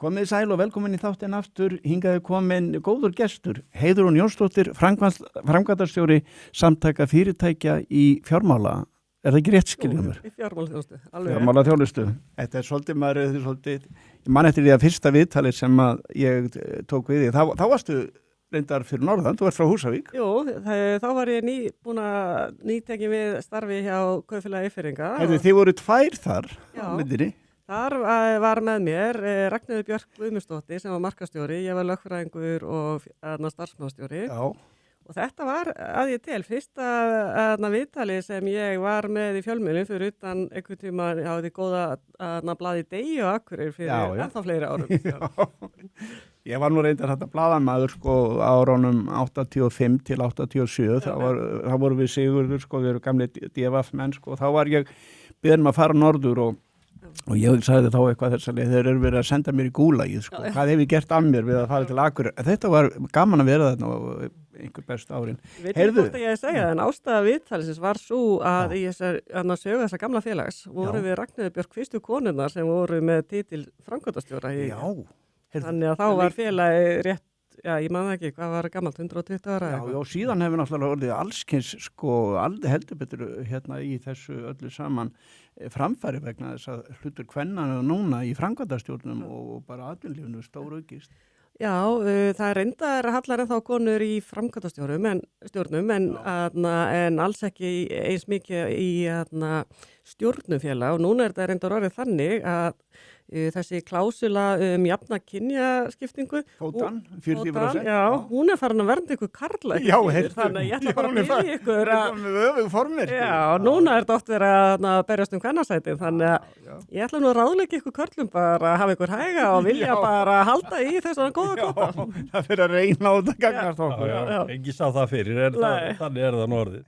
Komið sæl og velkomin í þáttinn aftur, hingaði komin góður gestur, Heiðrún Jónsdóttir, framkvæmdastjóri Samtaka fyrirtækja í fjármála. Er það ekki rétt skiljum mér? Í fjármálaþjónustu. Fjármálaþjónustu. Þetta er svolítið, ég man eftir því að fyrsta viðtalið sem að ég tók við því. Þá varstu reyndar fyrir norðan, þú ert frá Húsavík. Jú, þá var ég búin að nýtekja við starfi hjá Kaupfélagi Eyfirðinga. Þið voru tvær þar á myndinni. Þar var með mér Ragnheiður Björk Guðmundsdóttir sem var markastjóri, ég var lögfræðingur og starfsmannastjóri. Já. Og þetta var að ég tel fyrsta viðtali sem ég var með í fjölmiðlum fyrir utan einhvern tíma á því góða blaði Degi og Akureyri fyrir ennþá fleiri árum. Já. Ég var nú reyndar þetta blaðamaður árunum 85 til 87, þá vorum við Sigurður, við erum gamli DFF-menn, þá var ég beðin að fara norður og ég sagði þá eitthvað þess að þeir eru verið að senda mér í gúlagið, hvað hef ég gert af mér við að fara til Akureyri. Þetta var gaman að vera þarna og einhver bestu árin. Veit ekki hvort að ég segja, en ástæða viðtalisins var svo að í sögu þessa gamla félags voru við Ragnheiður Björk fyrstu konurnar sem voru með titil framkvæmdastjóra. Þannig að þá var félagi rétt, ég maður ekki, hvað var gammalt, 120 ára? Já, síðan hefur náttúrulega orðið allskins, heldur betur í þessu öllu saman framfæri vegna þess að hlutur kvennanna núna í framkvæmdastjórnum og bara atvinnulífinu stóraukist. Já, það er reyndar hallar ennþá konur í framkvæmdastjórnum en alls ekki eins mikið í stjórnumfélag og núna er þetta reyndar orðið þannig að þessi klásula jafna kynjaskiptingu Kvótan, 40%. Já, hún er farin að vernda ykkur karla þannig að ég ætla bara að byrja ykkur núna er þetta oft verið að berjast kvennasætin þannig að ég ætla nú að ráðleika ykkur körlum bara að hafa ykkur hæga og vilja bara halda í þess að góða kvóta. Það fyrir að reyna á þetta gagnast okkur. Engi sá það fyrir, þannig er það norðið.